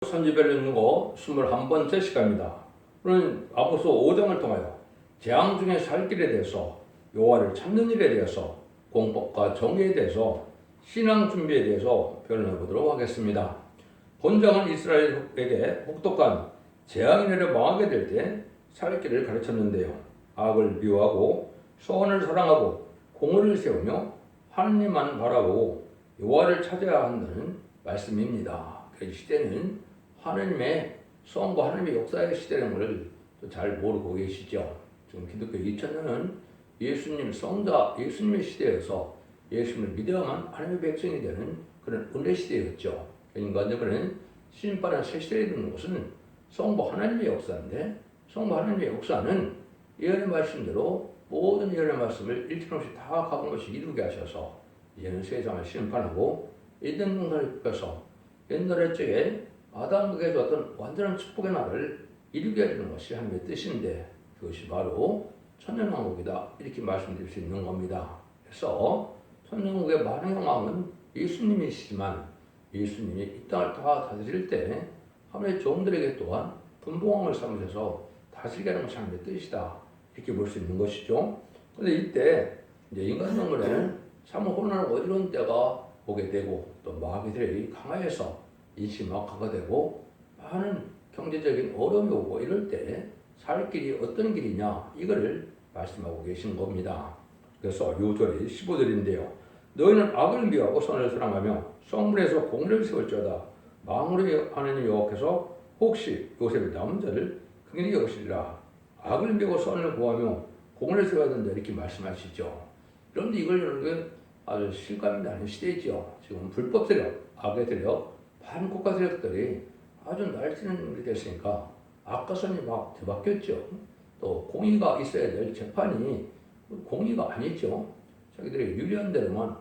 선지배를 읽는 거 21번째 시간입니다. 오늘 아모스 5장을 통하여 재앙 중에 살 길에 대해서, 여호와를 찾는 일에 대해서, 공법과 정의에 대해서, 신앙 준비에 대해서 변론해 보도록 하겠습니다. 본장은 이스라엘에게 혹독한 재앙이 내려 망하게 될 때 살 길을 가르쳤는데요. 악을 미워하고 소원을 사랑하고 공의를 세우며 하나님만 바라보고 여호와를 찾아야 한다는 말씀입니다. 그 시대는 하나님의 성과 하나님의 역사의 시대라는 것을 잘 모르고 계시죠. 지금 기독교 2000년은 예수님 성자, 예수님의 시대여서 예수님을 믿어야만 하나님의 백성이 되는 그런 은혜 시대였죠. 인간적으로는 신바라는 새 시대에 있는 것은 성부 하나님의 역사인데, 성부 하나님의 역사는 예언의 말씀대로 모든 예언의 말씀을 일틀없이 다 가감없이 이루게 하셔서 이제는 세상을 심판하고 에덴 동산을 펴서 옛날에 쪽에 아담에게 줬던 완전한 축복의 날을 이루게 해주는 것이 하나님의 뜻인데, 그것이 바로 천년왕국이다, 이렇게 말씀드릴 수 있는 겁니다. 그래서 천년왕국의 만왕왕은 예수님이시지만 예수님이 이 땅을 다 다스릴 때 하나님의 종들에게 또한 분봉왕을 삼으셔서 다스리게 하는 것이 하나님의 뜻이다, 이렇게 볼 수 있는 것이죠. 그런데 이때 이제 인간 동물에는 참 혼란하고 어지러운 때가 오게 되고, 또 마귀들이 강화해서 일심이 강화되고 많은 경제적인 어려움이 오고, 이럴 때 살 길이 어떤 길이냐, 이거를 말씀하고 계신 겁니다. 그래서 6절이 15절인데요. 너희는 악을 미워하고 선을 사랑하며 성문에서 공의를 세울지어다. 망으로 하나님 여호와께서 혹시 요셉의 남은 자를 긍휼히 여기시리라. 악을 미워하고 선을 구하며 공의를 세워야 된다, 이렇게 말씀하시죠. 그런데 이걸 아주 실감이 나는 시대죠. 지금 불법 세력, 악의 세력, 반국가 세력들이 아주 날뛰는 일이 됐으니까 악과 선이 막 뒤바뀌었죠. 또 공의가 있어야 될 재판이 공의가 아니죠. 자기들이 유리한 대로만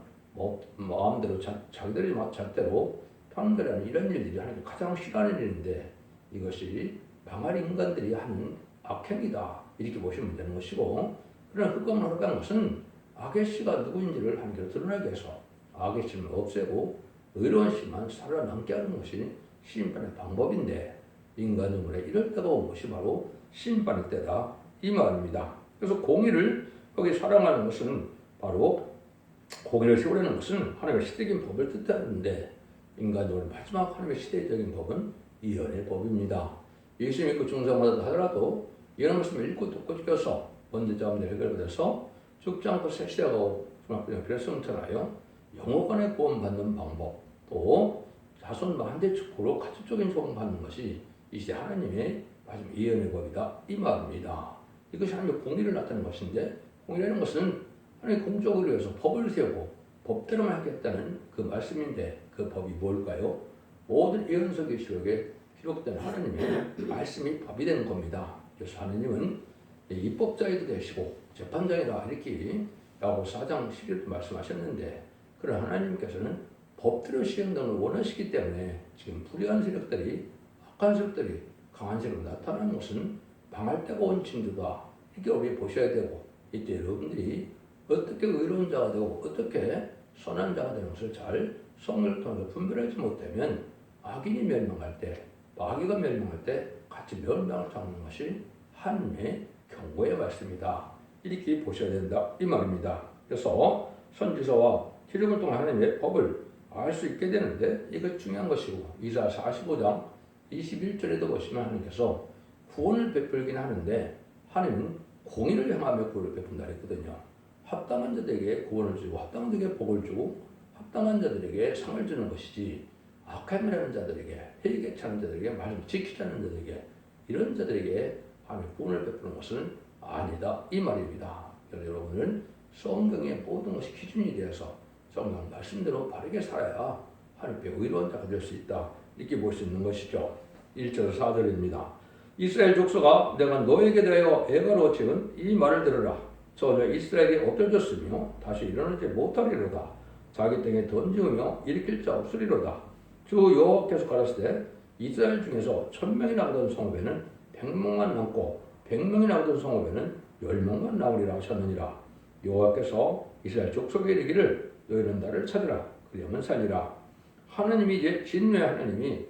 마음대로 자기들이 잣대로 판결하는 이런 일들이 하나님 가장 싫어하는 일인데, 이것이 망할 인간들이 하는 악행이다, 이렇게 보시면 되는 것이고, 그러나 흑검을 허가한 것은 악의 씨가 누구인지를 하나님께서 드러나게 해서 악의 씨를 없애고 의로운 씨만 살아남게 하는 것이 심판의 방법인데, 인간의 이럴 때가 온 것이 바로 심판의 때다, 이 말입니다. 그래서 공의를 여기 사랑하는 것은, 바로 공의를 세우려는 것은 하나님의 시대적인 법을 뜻하는데, 인간적으로 마지막 하나님의 시대적인 법은 예언의 법입니다. 예수 믿고 중생마다 하더라도 예언 말씀을 읽고 듣고 지켜서 번제자금 해결돼서 죽지 않고 새 시대가 오고 중학교에 그랬음처럼 영원간의 구원받는 방법, 또 자손 만대 축복으로 가축적인 소원받는 것이 이 시대 하나님의 마지막 예언의 법이다, 이 말입니다. 이것이 하나님의 공의를 나타내는 것인데, 공의라는 것은 하나님의 공적을 위해서 법을 세우고 법대로만 하겠다는 그 말씀인데, 그 법이 뭘까요? 모든 예언 속의 기록에 기록된 하나님의 말씀이 법이 되는 겁니다. 그래서 하나님은 입법자이도 되시고 재판장이라, 이렇게 야고보서 4장 11절도 말씀하셨는데, 그런 하나님께서는 법대로 시행되는 걸 원하시기 때문에 지금 불의한 세력들이, 악한 세력들이 강한 세력으로 나타나는 것은 망할 때가 온 징조다, 이렇게 우리 보셔야 되고, 이때 여러분들이 어떻게 의로운 자가 되고 어떻게 선한 자가 되는 것을 잘 성령을 통해서 분별하지 못하면 악인이 멸망할 때, 마귀가 멸망할 때 같이 멸망을 당하는 것이 하나님의 경고의 말씀이다, 이렇게 보셔야 된다, 이 말입니다. 그래서 선지서와 기록을 통한 하나님의 법을 알 수 있게 되는데, 이거 중요한 것이고, 이사야 45장 21절에도 보시면 하나님께서 구원을 베풀긴 하는데, 하나님은 공의를 행하며 구원을 베푼다 했거든요. 합당한 자들에게 구원을 주고 합당한 자들에게 복을 주고 합당한 자들에게 상을 주는 것이지, 악행을 하는 자들에게, 회개하는 자들에게, 말씀 지키지 않는 자들에게, 이런 자들에게 하나님의 구원을 베푸는 것은 아니다, 이 말입니다. 여러분은 성경의 모든 것이 기준이 되어서 성경 말씀대로 바르게 살아야 하나님의 의로운 자가 될 수 있다, 이렇게 볼 수 있는 것이죠. 1절 4절입니다. 이스라엘 족속아, 내가 너에게 대하여 애가로 지은 이 말을 들으라. 저저 이스라엘이 엎드려졌으며 다시 일어나지 못하리로다. 자기 땅에 던지우며 일으킬 자 없으리로다. 주 여호와께서 가라사대 이스라엘 중에서 1000명이 나오던 성읍에는 100명만 남고 100명이 나오던 성읍에는 10명만 나오리라 하셨느니라. 여호와께서 이스라엘 족속에 이르기를 너희는 나를 찾으라, 그리하면 살리라. 하나님이 이제 진노의 하나님이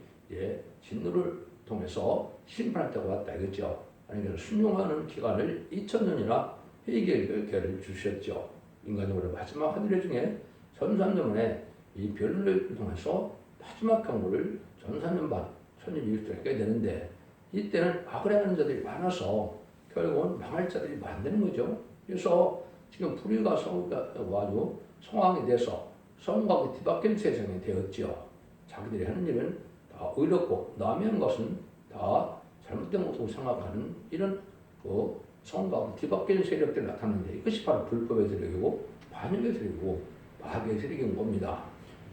진노를 통해서 심판할 때가 왔다 이거죠. 하나님께서 순종하는 기간을 2000년이나 회개를 주셨죠. 인간적으로 마지막 하늘 중에 전산년에 이 별을 통해서 마지막 경고를 전산년 반 천일일주를 하게 되는데 이때는 악을 행하는 자들이 많아서 결국은 망할 자들이 많다는 거죠. 그래서 지금 불의가 성가 아주 성황이 돼서 성곽이 뒤바뀐 세상이 되었죠. 자기들이 하는 일은 다 의롭고 남이 하는 것은 다 잘못된 것으로 생각하는 이런 성곽이 뒤바뀐 세력들이 나타나는데 이것이 바로 불법의 세력이고 반역의 세력이고 마귀의 세력인 겁니다.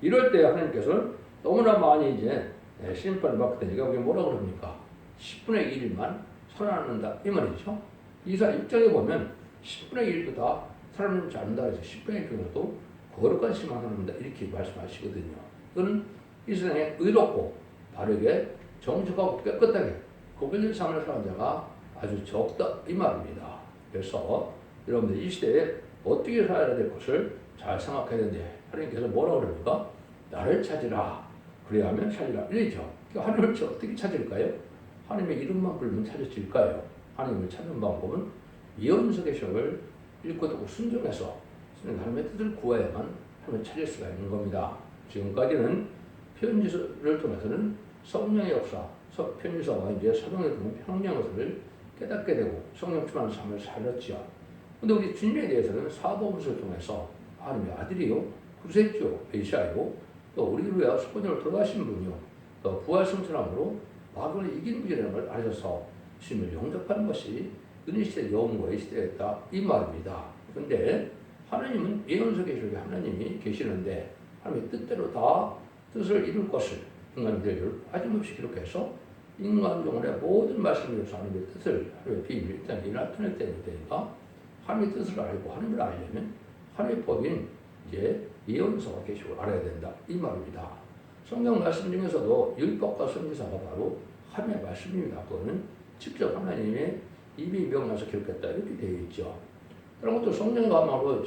이럴 때 하나님께서는 너무나 많이 이제 심판을 받게 되니까 우리 뭐라고 그럽니까? 10분의 1만 살아난다 이 말이죠. 이사 6장에 보면 10분의 1도 다 살아남지 않는다 해서 10분의 1 중에도 거룩한 심만 살아난다 이렇게 말씀하시거든요. 그는 이 세상에 의롭고 바르게 정직하고 깨끗하게 구별된 삶을 사는 자가 아주 적다 이 말입니다. 그래서 여러분들 이 시대에 어떻게 살아야 될 것을 잘 생각해야 되는데 하나님께서 뭐라고 그럽니까? 나를 찾으라 그래야 하면 찾으라 이러죠. 하나님을 어떻게 찾을까요? 하나님의 이름만 부르면 찾아질까요? 하나님을 찾는 방법은 예언서 계시록을 읽고 듣고 순종해서 하나님의 뜻을 구해야만 하나님을 찾을 수가 있는 겁니다. 지금까지는 편지서를 통해서는 성령의 역사, 편지서와 이제 사도행전을 통해 평양의 것을 깨닫게 되고 성령 충만한 삶을 살렸지요. 근데 우리 주님에 대해서는 사도행전을 통해서 하나님의 아들이요, 구세주요, 메시아이고 또 우리를 위하여 속건적으로 돌아가신 분이요, 또 부활승천함으로 마귀를 이긴 분이라는 걸 알려서 주님을 영접하는 것이 은혜 시대 영원의 시대였다 이 말입니다. 그런데 하나님은 예언서 계시록에 하나님이 계시는데 하나님의 뜻대로 다 뜻을 이룰 것을 인간들을 빠짐없이 기록해서 인간종의 모든 말씀으로서 하나님의 뜻을 하나님의 비밀 일단 이 나타낼 때니까 하나님의 뜻을 알고 하나님을 알려면 하나님의 법인 이제 예언서가 계시록을 알아야 된다 이 말입니다. 성경 말씀 중에서도 율법과 선지서가 바로 하나님의 말씀입니다. 그거는 직접 하나님의 입이 명나서 기록했다 이렇게 되어 있죠. 그런 것도 성령과마로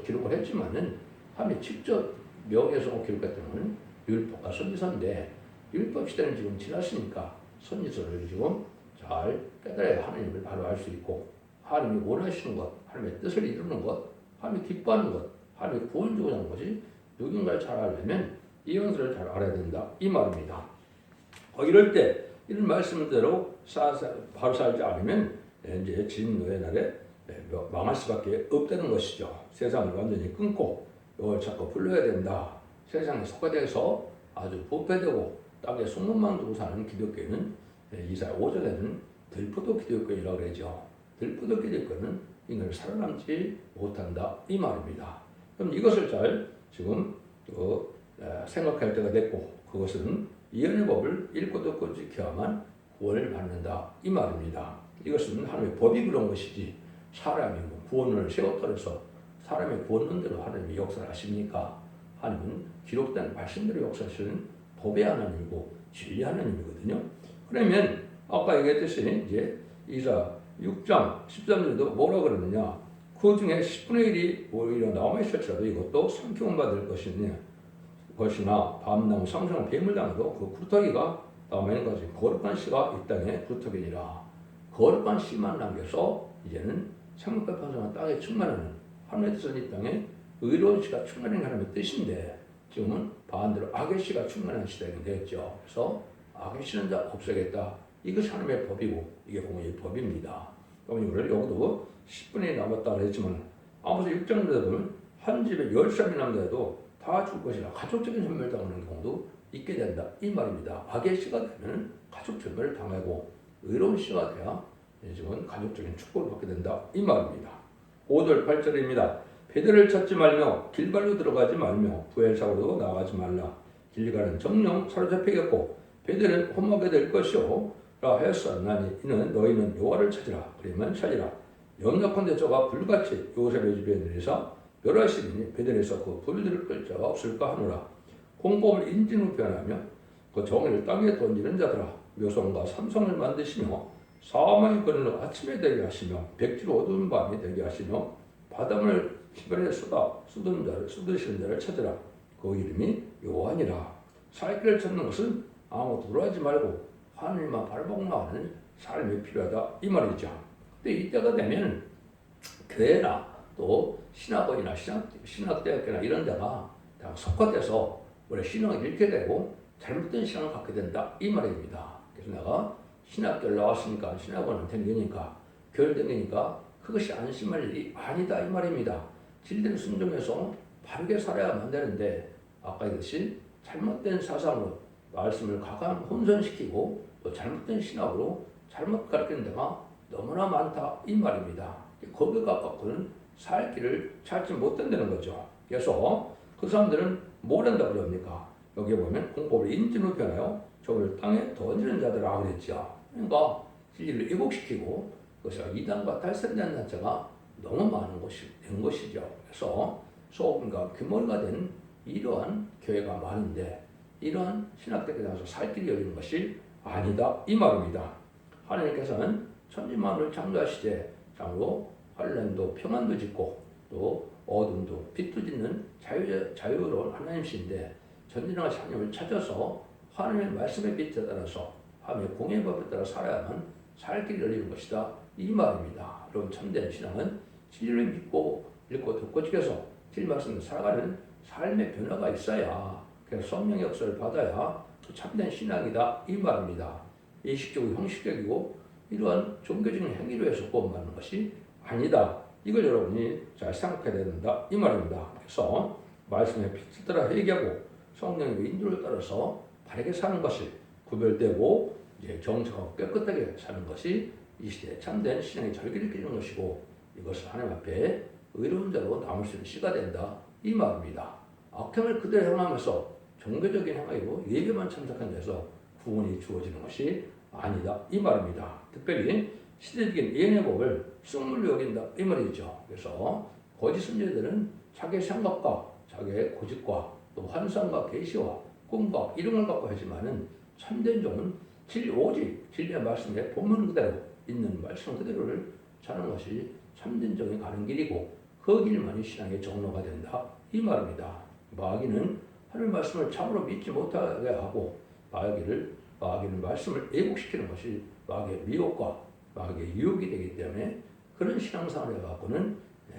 기록을 했지만은 하나님이 직접 명예서 기록했던 것은 율법과 선지서인데 율법 시대는 지금 지났으니까 선지서를 지금 잘 깨달아야 하나님을 바로 알 수 있고 하나님이 원하시는 것, 하나님의 뜻을 이루는 것, 하나님이 기뻐하는 것, 하나님의 구원 주고자 하는 것이 누군가를 잘 알려면 예언서를 잘 알아야 된다 이 말입니다. 이럴 때 이런 말씀대로 바로 살지 않으면 이제 진노의 날에 망할 수밖에 없다는 것이죠. 세상을 완전히 끊고 이걸 자꾸 불러야 된다. 세상에 속화돼서 아주 부패되고 땅에 속물만 두고 사는 기독교는 이사야 5절에는 들포도 기독교이라고 그러죠. 들포도 기독교는 인간을 살아남지 못한다 이 말입니다. 그럼 이것을 잘 지금 생각할 때가 됐고 그것은 예언의 법을 읽고 듣고 지켜야만 구원을 받는다 이 말입니다. 이것은 하나님의 법이 그런 것이지 사람이 구원을 세웠다 해서 사람의 구원론대로 하나님이 역사를 하십니까? 하나님은 기록된 말씀대로 역사하시는 법의 하나님이고 진리 하나님이거든요. 그러면 아까 얘기했듯이 이제 이사 6장 13절도 뭐라 그러느냐? 그 중에 10분의 1이 오히려 남아있을지라도 이것도 상통을 받을 것이나 밤나무 상승한 뱀물당도 그 구르터기가 남아있는 것이 거룩한 씨가 이 땅에 구르터기니라. 거룩한 씨만 남겨서 이제는 생명과 번성한 땅에 충만하는 하나님의 뜻은 이 땅에 의로운 씨가 충만한 하나님의 뜻인데 지금은 반대로 악의 씨가 충만한 시대가 되었죠. 그래서 악의 씨는 다 없애겠다. 이것이 하나님의 법이고 이게 공의의 법입니다. 그럼 이거를 여기도 10분이 남았다고 했지만 아무서 6장에서 보면 한 집에 10사람이 남자도 다 죽을 것이라 가족적인 전멸을 당하는 경우도 있게 된다 이 말입니다. 악의 씨가 되면 가족 전멸을 당하고 의로운 씨가 돼야 지금 가족적인 축복을 받게 된다 이 말입니다. 5절 8절입니다. 베델을 찾지 말며 길발로 들어가지 말며 부엘사고로 나가지 말라. 길가는 정령 사로잡히겠고 베델은 험하게 될 것이오 라 했었나니 이는 너희는 여호와를 찾으라. 그러면 찾으라. 영락한데 저가 불같이 요셉의 집에 내려서 멸하시리니 베델에서 그 불들을 끌 자가 없을까 하노라. 공범을 인진으로 변하며 그 정의를 땅에 던지는 자들아 묘성과 삼성을 만드시며 사망의 그늘로 아침에 되게 하시며 백지로 어두운 밤이 되게 하시며 바닷물을 기별에 쏟으시는 자를 찾으라. 그 이름이 여호와니라. 살 길을 찾는 것은 아무것도 놀라지 말고 하늘만 바라보고 나가는 삶이 필요하다 이 말이죠. 근데 이때가 되면 교회나 또 신학원이나 신학대학교나 이런 데가 다 속화돼서 원래 신앙을 잃게 되고 잘못된 신앙을 갖게 된다 이 말입니다. 그래서 내가 신학교를 나왔으니까 신학원을 다니니까 교회를 다니니까 그것이 안심할 일이 아니다 이 말입니다. 진리를 순종해서 바르게 살아야만 되는데 아까 이것이 잘못된 사상으로 말씀을 가강 혼선시키고 또 잘못된 신학으로 잘못 가르치는 데가 너무나 많다 이 말입니다. 거기에 가깝고는 살 길을 찾지 못한다는 거죠. 그래서 그 사람들은 뭘 한다고 그럽니까? 여기 보면 공법을 인진으로 변하여 저를 땅에 던지는 자들아 그랬죠. 그러니까 진리를 왜곡시키고 그것이 이단과 탈선된 단체가 너무 많은 것이죠. 그래서 소금과 규모가 된 이러한 교회가 많은데 이러한 신학대에 나와서 살 길이 열리는 것이 아니다 이 말입니다. 하나님께서는 천지만물을 창조하시되 참으로 환난도 평안도 짓고 또 어둠도 빛도 짓는 자유로운 하나님이신데 전진하신 하나님을 찾아서 하나님의 말씀의 빛에 따라서 하나님의 공의 법에 따라 살아야만 살 길이 열리는 것이다 이 말입니다. 여러분 참된 신앙은 진리를 믿고 읽고 듣고 지켜서 진리 말씀을 살아가는 삶의 변화가 있어야 그래서 성령의 역사를 받아야 참된 신앙이다 이 말입니다. 의식적이고 형식적이고 이러한 종교적인 행위로 해서 구원받는 것이 아니다. 이걸 여러분이 잘 생각해야 된다 이 말입니다. 그래서 말씀의 빛을 따라 회개하고 성령의 인도를 따라서 바르게 사는 것이 구별되고 이제 정직하고 깨끗하게 사는 것이 이 시대에 참된 신앙의 절기를 끼는 것이고 이것을 하나님 앞에 의로운 자로 남을 수 있는 시가 된다 이 말입니다. 악행을 그대로 행하면서 종교적인 행위로 예배만 참석한 데서 구원이 주어지는 것이 아니다 이 말입니다. 특별히 시대적인 예언의 법을 승물로 여긴다 이 말이죠. 그래서 거짓 선지자들은 자기의 생각과 자기의 고집과 또 환상과 계시와 꿈과 이런 걸 갖고 하지만은 참된 종은 오직 진리의 말씀에 본문 그대로 있는 말씀 그대로를 자는 것이 참된 종이 가는 길이고 그 길만이 신앙의 정로가 된다 이 말입니다. 마귀는 하나님 말씀을 참으로 믿지 못하게 하고 마귀는 말씀을 왜곡시키는 것이 마귀의 미혹과 마귀의 유혹이 되기 때문에 그런 신앙생활을 갖고는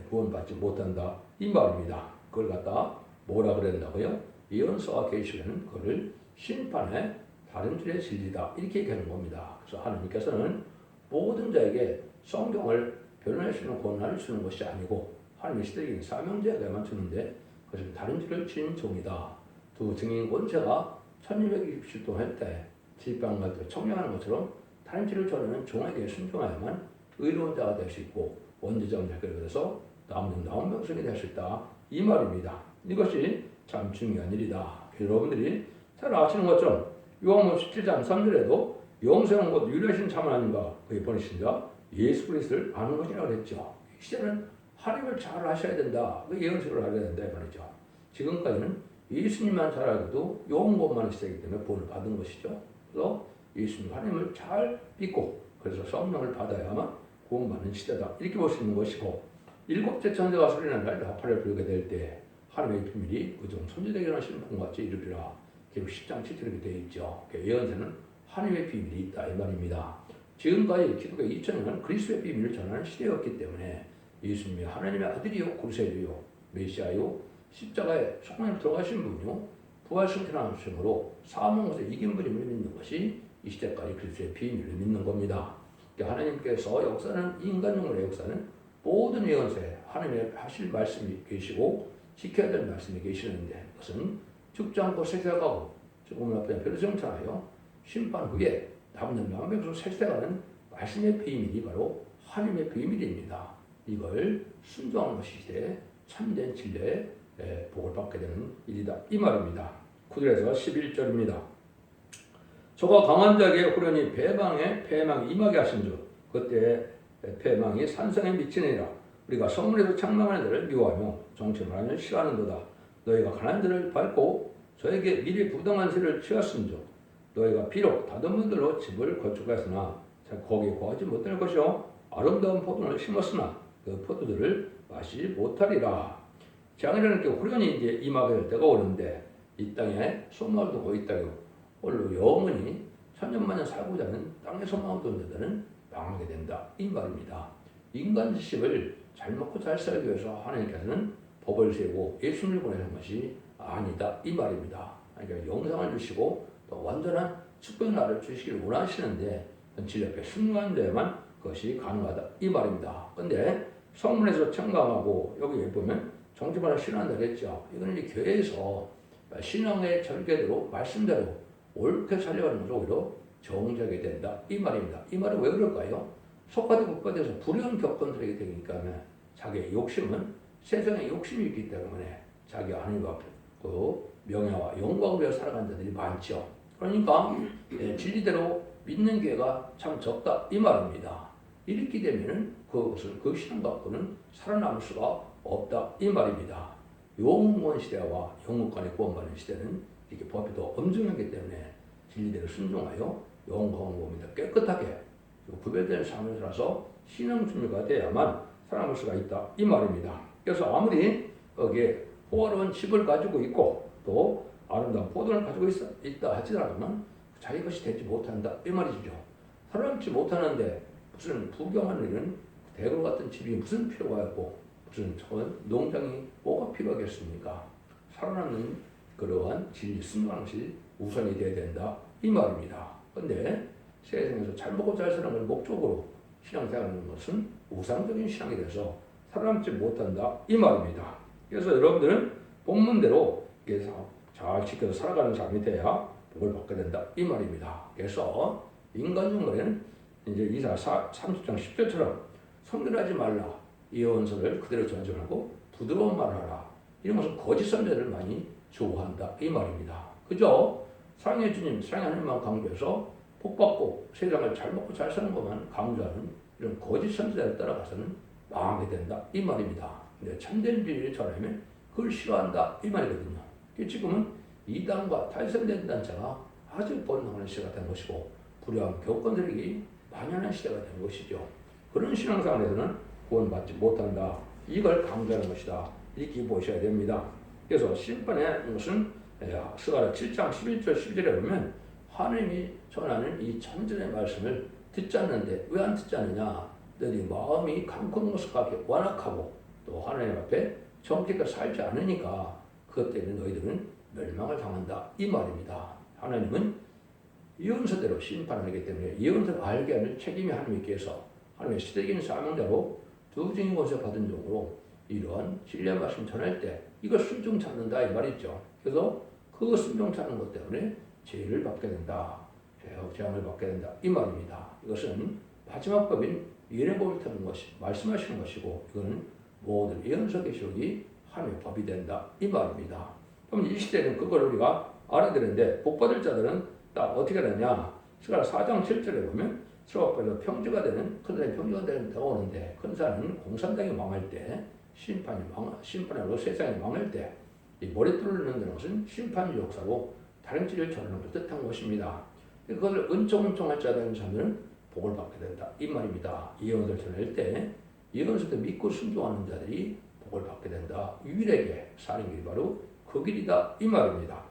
구원받지 못한다 이 말입니다. 그걸 갖다 뭐라 그랬다고요? 예언서와 계시는 그를 심판의 다른 줄의 진리다 이렇게 얘기하는 겁니다. 그래서 하나님께서는 모든 자에게 성경을 변호할 수 있는 권한을 주는 것이 아니고 하나님의 시대적인 사명자에게만 주는데 그것은 다른 줄을 진 종이다. 두 증인 권세가 1260도 할 때 질병할 때 청량하는 것처럼 다른 줄을 전하는 종에게 순종하야만 의로운 자가 될 수 있고 원죄자가 돼서 나온 백성이 될 수 있다 이 말입니다. 이것이 참 중요한 일이다. 여러분들이 잘 아시는 것처럼 요한복음 17장 3절에도 영생한 것 유일하신 참 하나님과 그의 보내신 자 예수 그리스도를 아는 것이라고 그랬죠. 이 시대는 하나님을 잘 아셔야 된다. 그 예언식을 알아야 된다 이 말이죠. 지금까지는 예수님만 잘 알고도 요한복음만 시대이기 때문에 본을 받은 것이죠. 그래서 예수님 하나님을 잘 믿고 그래서 성령을 받아야만 구원받는 시대다 이렇게 볼 수 있는 것이고 일곱째 천사가 소리난 날 나팔을 불게 될 때 하나님의 비밀이 그중 선지자에게 하시는 본같이 이루리라. 기록 10장 7절에 되어 있죠. 예언자는 하나님의 비밀이 있다 이 말입니다. 지금까지 기독교 2000년 그리스도의 비밀을 전하는 시대였기 때문에 예수님이 하나님의 아들이요 구세주요 메시아요 십자가에 속량에 들어가신 분이요 부활승천하심으로 사망 것에 이긴 분임을 믿는 것이 이 시대까지 그리스도의 비밀을 믿는 겁니다. 하나님께서 역사는 인간용으로의 역사는 모든 예언서에 하나님의 하실 말씀이 계시고 지켜야 될 말씀이 계시는데 그것은 죽지 않고 세세가고 조금 앞에 별정천하여 심판 후에 남는 만백성 세세가는 말씀의 비밀이 바로 하나님의 비밀입니다. 이걸 순종하는 것이 이제 참된 진리의 복을 받게 되는 일이다 이 말입니다. 9절에서 11절입니다. 저가 강한 자에게 후련히 패망이 임하게 하신 줄 그때 패망이 산성에 미치니라. 우리가 성문에서 창망하는 자를 미워하며 정치만하는 싫어하는도다. 너희가 가난한 자를 밟고 저에게 미리 부당한 세를 취하신즉 너희가 비록 다듬은 들로 집을 건축하였으나 거기에 거하지 못할 것이요 아름다운 포도를 심었으나 그 포도들을 마시지 못하리라. 장이라는 게 후련히 이제 임하게 될 때가 오는데 이 땅에 소망을 두고 있다고 홀로 영원히 천년만년 살고자 하는 땅에서만 얻은 자들은 망하게 된다 이 말입니다. 인간 지식을 잘 먹고 잘 살기 위해서 하나님께서는 법을 세우고 예수님을 보내는 것이 아니다 이 말입니다. 그러니까 영생을 주시고 또 완전한 축복의 나라를 주시기를 원하시는데 진리 앞에 순간돼야만 그것이 가능하다 이 말입니다. 근데 성문에서 청감하고 여기 보면 정직하라 신앙한다고 했죠. 이거는 이제 교회에서 신앙의 절개대로 말씀대로 옳게 살려가는 것으로 오히려 정죄하게 된다 이 말입니다. 이 말은 왜 그럴까요? 속가되고 국가돼서 불의한 교권들에게 되니까 자기의 욕심은 세상에 욕심이 있기 때문에 자기 하나님과 그 명예와 영광을 위해 살아가는 자들이 많죠. 그러니까 진리대로 믿는 교회가 참 적다 이 말입니다. 이렇게 되면은 그것은 그 신앙 갖고는 살아남을 수가 없다 이 말입니다. 영원 시대와 영원간의 구원받는 시대는 이렇게 법이 더 엄중하기 때문에 진리대로 순종하여 영광을 보입니다. 깨끗하게 구별된 삶을 살아서 신앙 준비가 돼야만 살아남을 수가 있다 이 말입니다. 그래서 아무리 거기에 호화로운 집을 가지고 있고 또 아름다운 포도를 가지고 있다 하지라면 자기 것이 되지 못한다 이 말이죠. 살아남지 못하는데 무슨 부경하는 일은 대궐 같은 집이 무슨 필요가 있고 무슨 좋은 농장이 뭐가 필요하겠습니까? 살아남는 그러한 진리 순종하는 것이 우선이 되어야 된다 이 말입니다. 그런데 세상에서 잘 먹고 잘 사는 걸 목적으로 신앙생활하는 것은 우상적인 신앙이 돼서 살아남지 못한다 이 말입니다. 그래서 여러분들은 본문대로 잘 지켜서 살아가는 삶이 돼야 복을 받게 된다 이 말입니다. 그래서 인간적으로는 이제 이사 30장 10절처럼 성결하지 말라 예언서를 그대로 전하지 말고 부드러운 말을 하라 이런 것은 거짓 선자를 많이 좋아한다 이 말입니다. 그죠? 사랑의 주님 사랑의 하나님만 강조해서 복받고 세상을 잘 먹고 잘 사는 것만 강조하는 이런 거짓 선자를 따라가서는 망하게 된다 이 말입니다. 근데 참된 진리를 전하면 그걸 싫어한다 이 말이거든요. 지금은 이단과 탈선된 단체가 아주 번성하는 시대가 된 것이고 불의한 교권들이 만연한 시대가 된 것이죠. 그런 신앙생활에서는 구원받지 못한다. 이걸 강조하는 것이다. 이렇게 보셔야 됩니다. 그래서 심판의 것은 스가랴 7장 11절 12절에 보면 하나님이 전하는 이 천전의 말씀을 듣지 않는데 왜 안 듣지 않느냐? 너희 마음이 강건한 것을 완악하고 또 하나님 앞에 정직하게 살지 않으니까 그것 때문에 너희들은 멸망을 당한다. 이 말입니다. 하나님은 예언서대로 심판하기 때문에 예언서를 알게 하는 책임이 하나님께서 하나님의 시대적인 사명대로 두 증인 권세 받은 종으로 이러한 진리의 말씀 전할 때 이걸 순종 찾는다 이 말이죠. 그래서 그 순종 찾는 것 때문에 죄를 받게 된다. 재앙을 받게 된다. 이 말입니다. 이것은 마지막 법인 예언법을 타는 것이 말씀하시는 것이고 이거는 모든 예언서 계시록이 하나님의 법이 된다. 이 말입니다. 그럼 이 시대는 그걸 우리가 알아야 되는데 복받을 자들은 딱 어떻게 되냐? 스가랴 4장 7절에 보면 스가랴에서 평지가 되는 큰 산이 평지가 되고 오는데 큰 산은 공산당이 망할 때 심판으로 세상이 망할 때 이 머리털을 넣는 것은 심판 역사로 다른 진리를 전하는 걸 뜻한 것입니다. 그것을 은총할 자들은 사람들은 복을 받게 된다. 이 말입니다. 예언을 전할 때 예언서도 믿고 순종하는 자들이 복을 받게 된다. 유일하게 사는 길이 바로 그 길이다. 이 말입니다.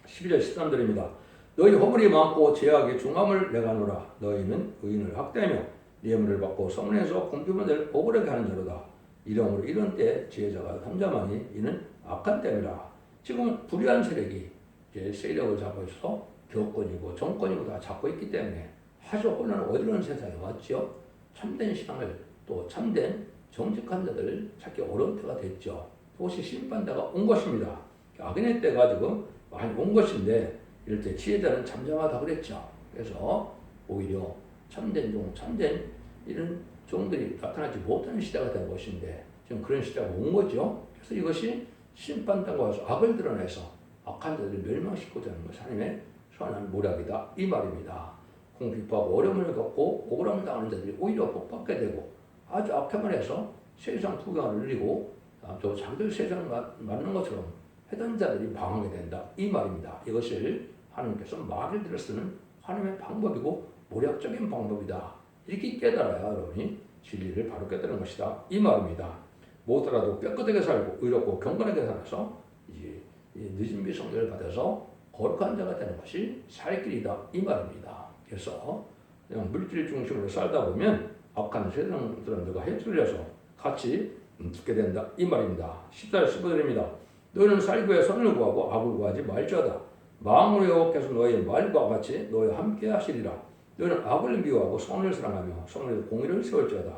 12절 13절입니다. 너희 허물이 많고 죄악의 중함을 내가노라. 너희는 의인을 학대하며 뇌물을 받고 성문에서 공표문을 억울하게 하는 자로다. 이러므로 이런 때 지혜자가 삼자만이 이는 악한 때니라. 지금 불의한 세력이 이제 세력을 잡고 있어 교권이고 정권이고 다 잡고 있기 때문에 아주 혼란을 어지러운 세상에 왔죠. 참된 신앙을 또 참된 정직한 자들을 찾기 어려운 때가 됐죠. 그것이 심판대가 온 것입니다. 악인의 때가 지금 많이 온 것인데 이럴 때 지혜자는 잠잠하다 그랬죠. 그래서 오히려 참된 종, 참된 이런 종들이 나타나지 못하는 시대가 된 것인데 지금 그런 시대가 온 거죠. 그래서 이것이 심판대가 와서 악을 드러내서 악한 자들을 멸망시키고자 하는 것이 하나님의 선한 모략이다. 이 말입니다. 공핍하고 어려움을 겪고 억울함을 당하는 자들이 오히려 복받게 되고 아주 악행을 해서 세상 풍경을 누리고 또 자기들 세상을 맞는 것처럼 해던 자들이 망하게 된다. 이 말입니다. 이것을 하나님께서 말을 들어 쓰는 하나님의 방법이고 모략적인 방법이다. 이렇게 깨달아야 여러분이 진리를 바로 깨달은 것이다. 이 말입니다. 무엇보다도 깨끗하게 살고 의롭고 경건하게 살아서 이제 늦은 비 성령을 받아서 거룩한 자가 되는 것이 살 길이다 이 말입니다. 그래서 그냥 물질 중심으로 살다 보면 악한 세상 사람들과 해출려서 같이 죽게 된다 이 말입니다. 14절 15절입니다. 너희는 살기 위해 선을 구하고 악을 구하지 말지어다. 마음으로 여호와께서 너희의 말과 같이 너희와 함께 하시리라. 너희는 악을 미워하고 선을 사랑하며 선을 공의를 세울지어다.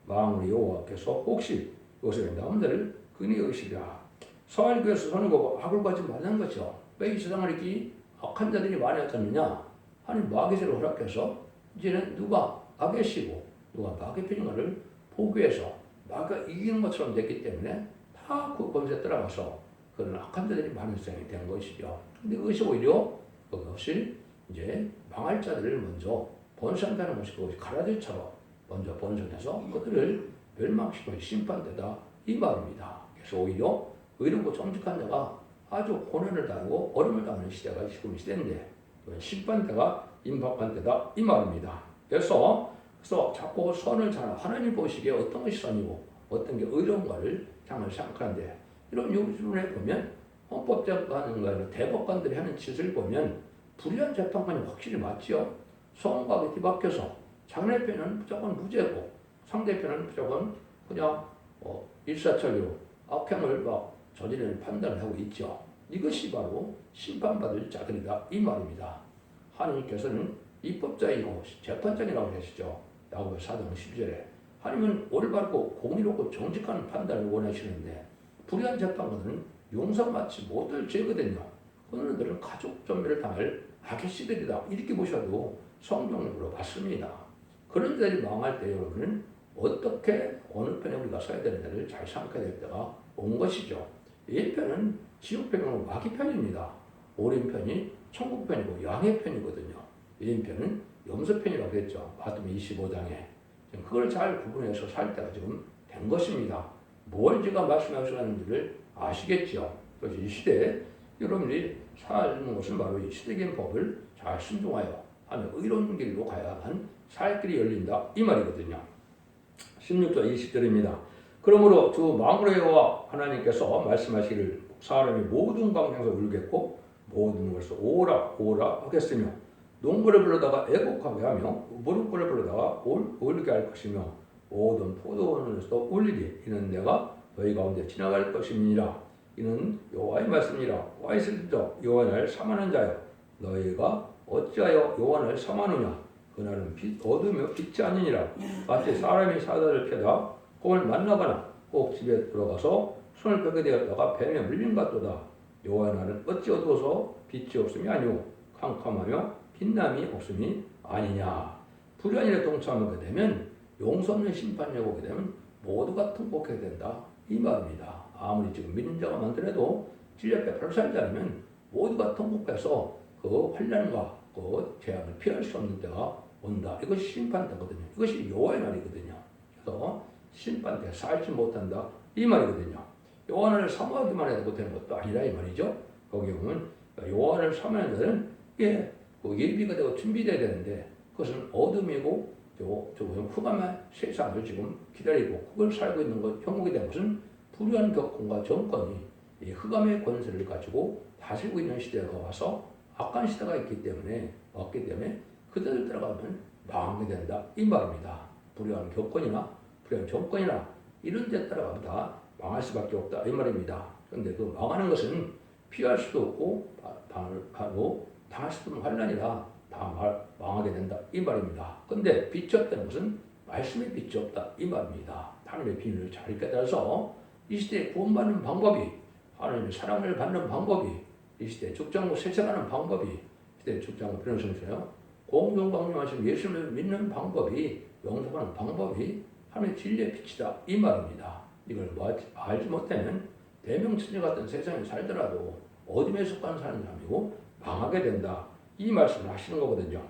마음으로 여호와께서 혹시 요셉의 남자를 근히 여기시리라. 살기 위해서 선을 구하고 악을 구하지 말라는 거죠. 왜 이 세상을 이렇게 악한 자들이 많아졌느냐? 하나님 마귀세를 허락해서 이제는 누가 악의 시고 누가 마귀 편인가를 보기 위해서 마귀가 이기는 것처럼 됐기 때문에 다 그 권세에 따라가서 그런 악한 자들이 많은 세상이 된 것이죠. 근데 그것이 오히려 그것이 이제 망할 자들을 먼저 번성하는 것이 그것이 가라지처럼 먼저 번성해서 그들을 멸망시키는 심판대다 이 말입니다. 그래서 오히려 의롭고 정직한 자가 아주 고난을 당하고 어려움을 당하는 시대가 지금 시대인데 심판대가 임박한 때다 이 말입니다. 그래서 자꾸 선을 잘 하나님 보시기에 어떤 것이 선이고 어떤 게 의로운가를 장을 생각하는데 이런 요즘에 보면 헌법재판관과 대법관들이 하는 짓을 보면 불의한 재판관이 확실히 맞지요. 성과가 뒤바뀌어서 상대편은 무조건 무죄고 상대편은 무조건 그냥 일사천리로 악행을 막 저지르는 판단을 하고 있죠. 이것이 바로 심판받을 자들이다 이 말입니다. 하나님께서는 입법자이고 재판장이라고 하시죠. 야고보 4장 12절에 하나님은 올바르고 공의롭고 정직한 판단을 원하시는데 불의한 재판관은 용서받지 못할 죄거든요. 그들은 가족 전멸을 당할 악의 씨들이다 이렇게 보셔도 성경으로 봤습니다. 그런 자들이 망할 때 여러분은 어떻게 어느 편에 우리가 서야 되는지를 잘 생각해야 될 때가 온 것이죠. 1편은 지옥 편이고 마귀 편입니다. 오른편이 천국 편이고 양의 편이거든요. 왼편은 염소 편이라고 했죠. 마태복음 25장에. 그걸 잘 구분해서 살 때가 지금 된 것입니다. 뭘 제가 말씀하시는지를 아시겠죠. 그래서 이 시대에 여러분들이 사는 것은 바로 이 시대적인 법을 잘 순종하여 하며 의로운 길로 가야만 살 길이 열린다 이 말이거든요. 16절 20절입니다. 그러므로 주 만군의 여호와 하나님께서 말씀하시기를 사람이 모든 광장에서 울겠고 모든 것에서 오라 오라 하겠으며 농부를 불러다가 애곡하게 하며 무릎골을 불러다가 울게 할 것이며 모든 포도원에서도 울리리. 이는 내가 너희 가운데 지나갈 것임이니라. 이는 여호와의 말씀이라. 와 있을지도 여호와의 날 사모하는 자여 너희가 어찌하여 여호와를 사모하느냐. 그날은 어두우며 빛이 아니니라. 마치 사람이 사다를 펴다 곰을 만나거나 꼭 집에 들어가서 손을 펴게 되었다가 뱀에 물린 것 같도다. 여호와의 날은 어찌 어두워서 빛이 없음이 아니오 캄캄하며 빛남이 없음이 아니냐. 불의한 일에 동참하게 되면 용서 없는 심판에 오게 되면 모두가 통곡하게 된다 이 말입니다. 아무리 지금 믿는 자가 많더라도 진리에 별살지 않으면 모두가 통곡해서 그 환난과 그 재앙을 피할 수 없는 때가 온다. 이것이 심판대거든요. 이것이 여호와의 날이거든요. 그래서 심판대 살지 못한다 이 말이거든요. 여호와를 사모하기만 해도 되는 것도 아니라 이 말이죠. 거기 보면 여호와를 사모하는 자는 예비가 되고 준비되어야 되는데 그것은 어둠이고 흑암의 세상을 지금 기다리고 그걸 살고 있는 것 형국이 된 것은 불의한 격군과 정권이 이 흑암의 권세를 가지고 다스리고 있는 시대가 와서 악한 시대가 있기 때문에 왔기 때문에 그들을 따라가면 망하게 된다 이 말입니다. 불의한 격권이나 불의한 정권이나 이런 데 따라가면 다 망할 수밖에 없다 이 말입니다. 그런데 그 망하는 것은 피할 수도 없고 바로 당할 수도 없는 환난이라 다 망하게 된다 이 말입니다. 그런데 빛이 없다는 것은 말씀의 빛이 없다 이 말입니다. 하나님의 비밀을 잘 깨달아서 이 시대에 구원받는 방법이 하나님의 사랑을 받는 방법이 이 시대에 죽장고 세상하는 방법이 시대에 죽장고 변호성처럼 공동방명하신 예수를 믿는 방법이 영접하는 방법이 하나님의 진리의 빛이다 이 말입니다. 이걸 알지 못하면 대명천지 같은 세상에 살더라도 어둠에 속한 사람이고 망하게 된다 이 말씀을 하시는 거거든요.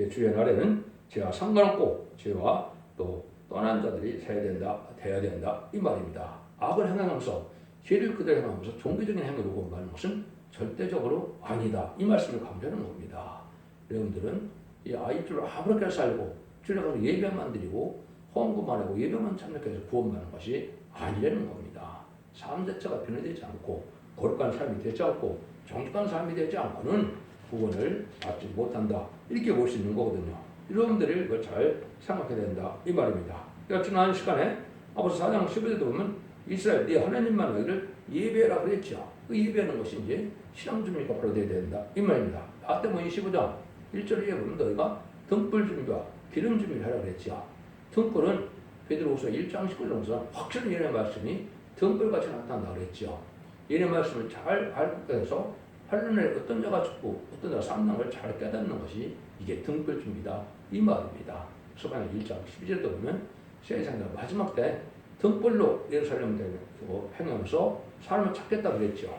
주의 날에는 죄와 상관없고 죄와 또 떠난 자들이 되어야 된다 이 말입니다. 악을 행하면서 죄를 그대로 행하면서 종교적인 행위로 구원받는 것은 절대적으로 아니다 이 말씀을 강조하는 겁니다. 여러분들은 이 아이들로 아무렇게 살고 주일날 예배만 드리고 헌금만 하고 예배만 참여해서 구원받는 것이 아니라는 겁니다. 삶 자체가 변화되지 않고 거룩한 삶이 되지 않고 정직한 삶이 되지 않고는 구원을 받지 못한다. 이렇게 볼 수 있는 거거든요. 여러분들이 그걸 잘 생각해야 된다. 이 말입니다. 그러니까 지난 시간에 아버지 4장 15절에 보면 이스라엘 네 하나님만 너희를 예배하라 그랬죠. 그 예배하는 것이 이제 신앙 준비가 바로 돼야 된다. 이 말입니다. 마태복음 25장 1절에 보면 너희가 등불 준비와 기름 준비를 하라 그랬죠. 등불은 베드로후서 1장 19절에서 확실히 예언의 말씀이 등불같이 나타난다 그랬죠. 예언의 말씀을 잘 알고 해서 환란에 어떤 자가 죽고 어떤 자가 산다는 걸 잘 깨닫는 것이 이게 등불 준비다. 이 말입니다. 서방의 1장 12절도 보면 세상의 마지막 때 등불로 예루살렘을 행하면서 사람을 찾겠다 그랬죠.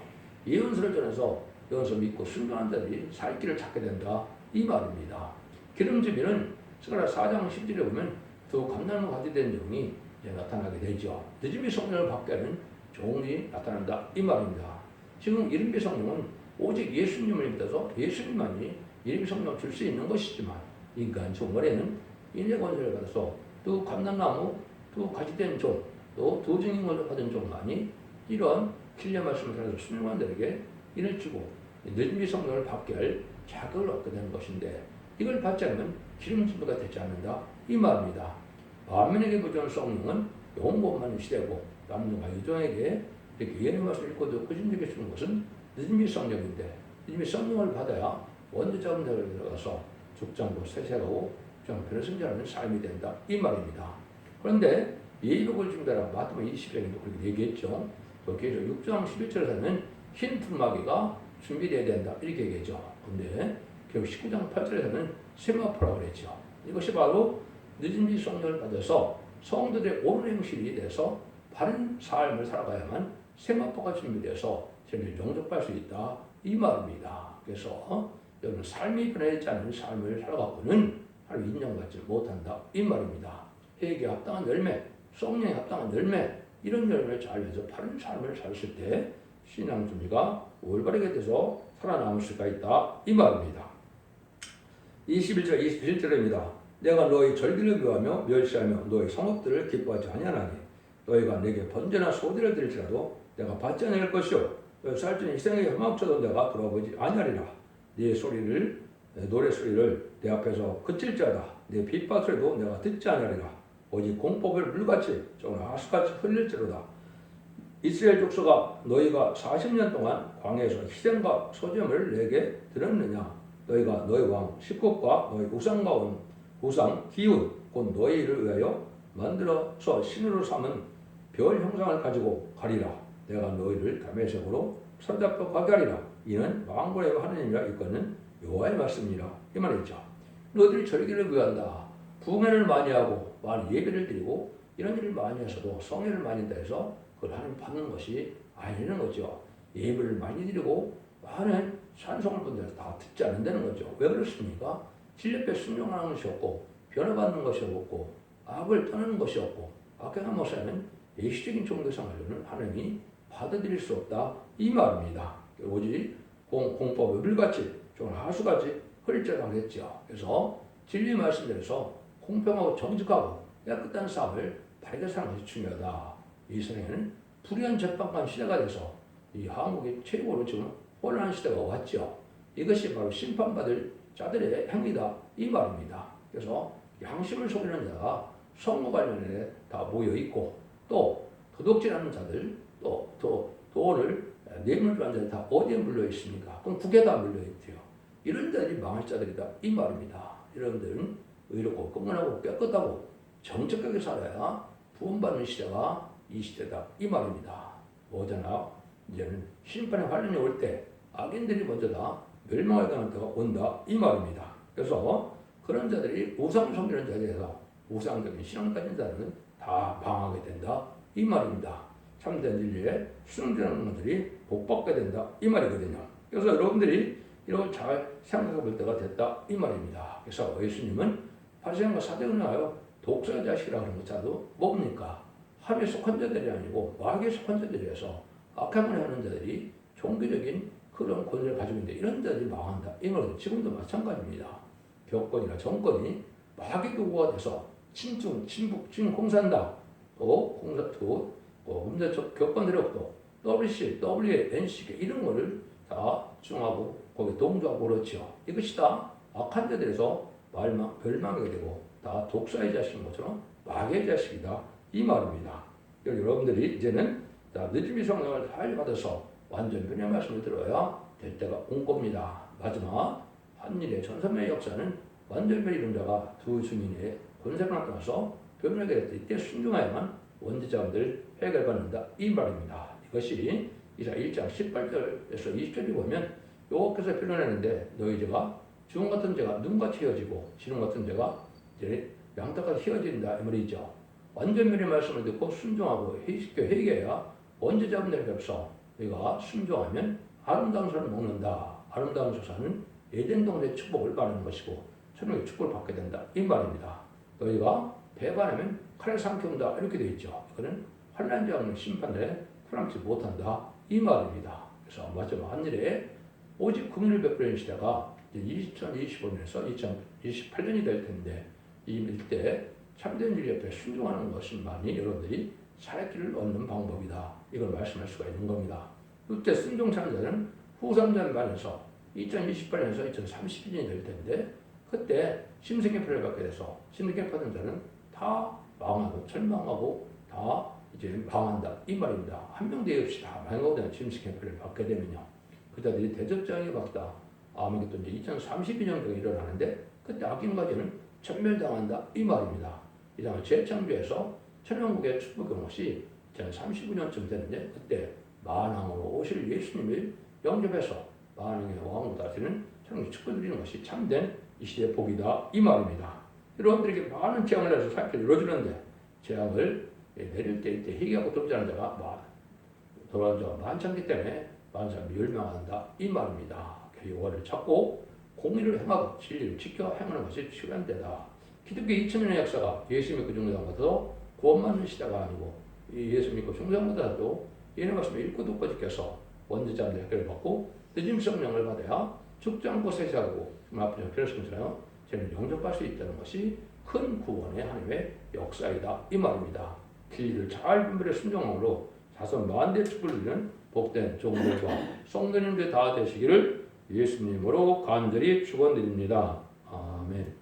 예언서를 전해서 예언서 믿고 순종한 자들이 살 길을 찾게 된다. 이 말입니다. 기름주비는 스가랴 4장 10절에 보면 더 감난을 가지게 된 종이 이제 나타나게 되죠. 늦음이 성령을 받게 하는 종이 나타난다. 이 말입니다. 지금 이른비 성령은 오직 예수님을 믿어서 예수님만이 이른비 성령을 줄 수 있는 것이지만 인간 종말에는 인의 권세를 받아서 또 감난나무 또 가지된 종 또 도증인을 받은 종만이 이런 진리의 말씀을 따라서 순종한 자에게 이를 주고 늦음이 성령을 받게 할 자격을 얻게 되는 것인데 이걸 받지 않으면 기름 준비가 되지 않는다. 이 말입니다. 만민에게 부조한 성령은 영원만의 시대고 남녀가 여종에게 이렇게 예언의 말씀을 읽고 듣고 신중히 주는 것은 늦음이 성령인데 늦음이 성령을 받아야 원죄자금 자를 들어가서 죽장도 세세하고 변을 승자하는 삶이 된다. 이 말입니다. 그런데 예복을 준비하라 마태복음 20장에도 그렇게 얘기했죠. 또 계속 6장 11절에서는 흰 품마개가 준비되어야 된다. 이렇게 얘기했죠. 그런데 결국 19장 8절에서는 세마포라고 그랬죠. 이것이 바로 늦은지 성령을 받아서 성도들의 옳은 행실이 돼서 바른 삶을 살아가야만 세마포가 준비돼서 진리를 영접할 수 있다. 이 말입니다. 그래서 여러분 삶이 변하지 않은 삶을 살아가고는 하나님 인정받지 못한다. 이 말입니다. 회개에 합당한 열매, 성령에 합당한 열매, 이런 열매를 잘 맺어 바른 삶을 살았을 때 신앙 준비가 올바르게 돼서 살아남을 수가 있다. 이 말입니다. 21절, 27절입니다. 내가 너희 절기를 묘하며 멸시하며 너희 성읍들을 기뻐하지 아니하나니 너희가 내게 번제나 소제를 드릴지라도 내가 받지 아니할 것이요 너희 살찐 희생의 혐악쳐도 내가 돌아보지 아니하리라. 네 소리를 노래 소리를 내 앞에서 그칠지어다. 내 빗바 소리도 내가 듣지 아니하리라. 오직 공법을 물같이 정말 하수같이 흘릴지로다. 이스라엘 족속아 너희가 40년 동안 광야에서 희생과 소제물을 내게 드렸느냐. 너희가 너희 왕 십국과 너희 우상과 온 우상 기운 곧 너희를 위하여 만들어서 신으로 삼은 별 형상을 가지고 가리라. 내가 너희를 다메섹으로 사로잡혀 가게 하리라. 이는 만군의 하나님이라 이거는 여호와의 말씀이라. 이 말이죠. 너희들이 절기를 구한다. 부흥회를 많이 하고 많은 예배를 드리고 이런 일을 많이 해서도 성회를 많이 한다 해서 그걸 하나님 받는 것이 아니라는 거죠. 예배를 많이 드리고 많은 찬송을 본다고 다 듣지 않는다는 거죠. 왜 그렇습니까? 진리 앞에 순종하는 것이 없고 변화받는 것이 없고 악을 떠나는 것이 없고 악행한 모습에는 예시적인 종교생활로는 하나님이 받아들일 수 없다. 이 말입니다. 오직 공법의 물같이 정말 하수같이 흘리자라고 했죠. 그래서 진리 말씀대로서 공평하고 정직하고 깨끗한 삶을 바르게 사는 것이 중요하다. 이 세상에는 불의한 재판관 시대가 돼서 이 한국의 최고로 지금 혼란한 시대가 왔죠. 이것이 바로 심판받을 자들의 행위다. 이 말입니다. 그래서 양심을 속이는 자가 성모 관련에 다 모여있고 또 도둑질하는 자들 또 돈을 뇌물주한 자들 다 어디에 물려있습니까? 그럼 국에다 물려있대요. 이런 자들이 망할 자들이다. 이 말입니다. 여러분들은 의롭고 건강하고 깨끗하고 정직하게 살아야 구원받는 시대가 이 시대다. 이 말입니다. 오잖아. 이제는 심판의 환란이 올 때 악인들이 먼저 다 멸망할 때가 온다. 이 말입니다. 그래서 그런 자들이 우상 섬기는 자리에서 우상적인 신앙 가진 자들은 다 망하게 된다. 이 말입니다. 참된 진리에 순종하는 것들이 복받게 된다. 이 말이거든요. 그래서 여러분들이 이런 걸 잘 생각해 볼 때가 됐다. 이 말입니다. 그래서 예수님은 바리새인과 사두개인하여 독사의 자식이라고 하는 것자도 뭡니까? 함에 속한 자들이 아니고 마귀에 속한 자들이어서 악행을 하는 자들이 종교적인 그런 권세를 가지고 있는데 이런 자들이 망한다. 이 말은 지금도 마찬가지입니다. 교권이나 정권이 마귀 교구가 돼서 친북, 공산당, 또 공사투, 문제적 교권들이 없고 WC, WA, NCK 이런 거를 다 중하고 거기에 동조하고 그렇지요. 이것이 다 악한 자들에서 멸망하게 되고 다 독사의 자식인 것처럼 마귀의 자식이다 이 말입니다. 여러분들이 이제는 늦음이 성령을 잘 받아서 완전 변의 말씀을 들어야 될 때가 온 겁니다. 마지막 한일의 전선의 역사는 완전 변의 이론자가 두 증인의 권세를 나타나서 변명하게 될 때 이때 순종하야만 원죄자들 해결받는다 이 말입니다. 이것이 이사 1장 18절에서 20절에 보면 여호와께서 변론하는데 너희 죄가 주홍 같은 죄가 눈같이 휘어지고 진홍 같은 죄가 이제 양털같이 휘어진다 이 말이죠. 완전 변의 말씀을 듣고 순종하고 회개해야 원죄자분들에게 없어 너희가 순종하면 아름다운 소를 먹는다. 아름다운 소사는 에덴 동산의 축복을 받는 것이고 천국의 축복을 받게 된다 이 말입니다. 너희가 배반하면 칼에 삼켜온다 이렇게 되어 있죠. 이거는 환난지 없는 심판에 풀함치 못한다 이 말입니다. 그래서 마지막 한일에 오직 국민을 베풀는 시대가 이제 2025년에서 2028년이 될 텐데 이때 참된 일 옆에 순종하는 것만이 여러분들이 살 길을 얻는 방법이다. 이걸 말씀할 수가 있는 겁니다. 이때 순종 참자는 후삼전 반에서 2028년에서 2030년이 될 텐데 그때 심생계표를 받게 돼서 심생계 받은 자는 다 망하고 절망하고 다 이제 망한다 이 말입니다. 한 명도 없이 다 망하거든요. 심생계표를 받게 되면요. 그 자들이 대접장에 받다 아무게 또 이제 2032년도에 일어나는데 그때 악인까지는 천멸당한다 이 말입니다. 이 장은 재창조에서 천연국의 축복의 것이 2039년쯤 되는데 그때 만왕으로 오실 예수님을 영접해서 만왕의 왕으로 다스리는 천국의 축복 드리는 것이 참된 이 시대의 복이다 이 말입니다. 여러분들에게 많은 재앙을 해서 살펴 이루어지는데 재앙을 내릴 때 이때 회개하고 돕자는 자가 돌아온 자가 많지 때문에 많은 사람이 멸망한다 이 말입니다. 여호와를 찾고 공의를 행하고 진리를 지켜 행하는 것이 필요한 때다. 기독교 2000년의 역사가 예수 믿고 중생받아도 구원받는 시대가 아니고 예수 믿고 중생받아도 예언의 말씀을 읽고 듣고 지켜서 원죄자들 해결을 받고 늦은 성령을 받아야 죽지 않고 세세하고 앞으로 필요성처럼 저는 영접할 수 있다는 것이 큰 구원의 하나님의 역사이다 이 말입니다. 진리를 잘 분별해 순종함으로 자손 만대 축복을 누리는 복된 종들과 성도님들 다 되시기를 예수님으로 간절히 축원드립니다. 아멘.